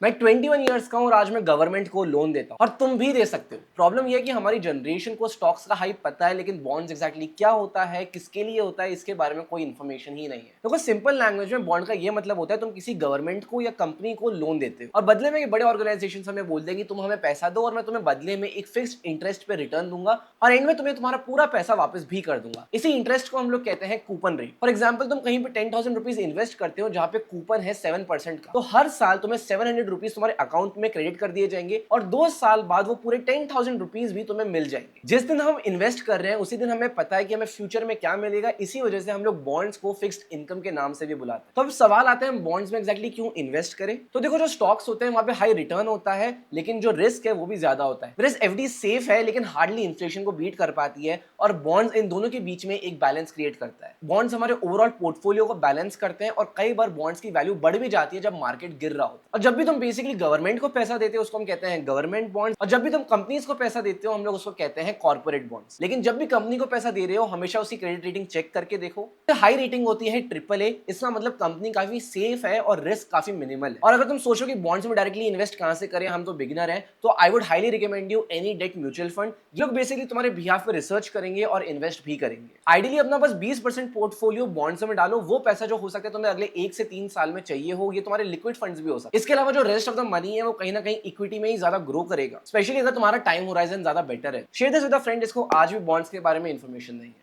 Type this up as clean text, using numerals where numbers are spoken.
मैं 21 ईयर्स का हूं और आज मैं गवर्नमेंट को लोन देता हूं और तुम भी दे सकते हो। प्रॉब्लम यह है कि हमारी जनरेशन को स्टॉक्स का हाइप पता है, लेकिन बॉन्ड्स एग्जैक्टली क्या होता है, किसके लिए होता है, इसके बारे में कोई इन्फॉर्मेशन ही नहीं है। तो सिंपल लैंग्वेज में बॉन्ड का ये मतलब होता है तुम किसी गवर्नमेंट को या कंपनी को लोन देते हो और बदले में बड़े ऑर्गेनाइजेशन हमें बोल देंगे तुम हमें पैसा दो और मैं तुम्हें बदले में एक फिक्स्ड इंटरेस्ट पे रिटर्न दूंगा और एंड में तुम्हें तुम्हारा पूरा पैसा वापस भी कर दूंगा। इसी इंटरेस्ट को हम लोग कहते हैं कूपन रेट। फॉर एग्जाम्पल तुम कहीं पे 10,000 रुपीज इन्वेस्ट करते हो जहां पे कूपन है 7% का, तो हर साल तुम्हें 700 रुपीज तुम्हारे अकाउंट में क्रेडिट कर दिए जाएंगे और 2 साल बाद वो पूरे 10,000 रुपीज भी तुम्हें मिल जाएंगे। जिस दिन हम इन्वेस्ट कर रहे हैं उसी दिन हमें पता है कि हमें फ्यूचर में क्या मिलेगा। इसी वजह से हम लोग बॉन्ड्स को फिक्स्ड इनकम के नाम से भी बुलाते हैं। तो अब सवाल आता है हम बॉन्ड्स में एग्जैक्टली क्यों इन्वेस्ट करें। तो देखो, जो स्टॉक्स होते हैं वहां पे हाई रिटर्न होता है, लेकिन जो रिस्क है वो भी ज्यादा होता है। वैसे एफडी सेफ है लेकिन हार्डली इन्फ्लेशन को बीट कर पाती है और बॉन्ड्स इन दोनों के बीच में एक बैलेंस क्रिएट करता है। बॉन्ड्स हमारे ओवरऑल पोर्टफोलियो को बैलेंस करते हैं और कई बार बॉन्ड्स की वैल्यू बढ़ भी जाती है जब मार्केट गिर रहा होता है। और जब भी तुम बेसिकली गवर्नमेंट को पैसा देते हो उसको हम कहते हैं गवर्नमेंट बॉन्ड्स, और जब भी तुम कंपनीज को पैसा देते हो हम लोग उसको कहते हैं कॉर्पोरेट बॉन्ड्स। लेकिन जब भी कंपनी को पैसा दे रहे हो हमेशा उसकी क्रेडिट रेटिंग चेक करके देखो। हाई रेटिंग होती है AAA, इसका मतलब कंपनी काफी सेफ है और रिस्क काफी मिनिमल है। और अगर तुम सोचो कि बॉन्ड्स में डायरेक्टली इन्वेस्ट कहां से करें, हम तो बिगिनर हैं, तो I would highly recommend you any debt mutual fund. ये लोग बेसिकली तुम्हारे बिहाफ पे रिसर्च करेंगे और इन्वेस्ट भी करेंगे। आइडियली अपना बस 20% पोर्टफोलियो बॉन्ड्स में डालो। वो पैसा जो हो सकता है तुम्हें अगले 1 से 3 साल में चाहिए हो, ये तुम्हारे लिक्विड फंड्स भी हो सकते हैं। इसके अलावा जो रेस्ट ऑफ द मनी है वो कहीं ना कहीं इक्विटी में ही ज्यादा ग्रो करेगा, स्पेशली अगर तुम्हारा टाइम होराइजन ज्यादा बेटर है। Share this with a friend जिसको आज भी बॉन्ड्स के बारे में इंफॉर्मेशन नहीं है।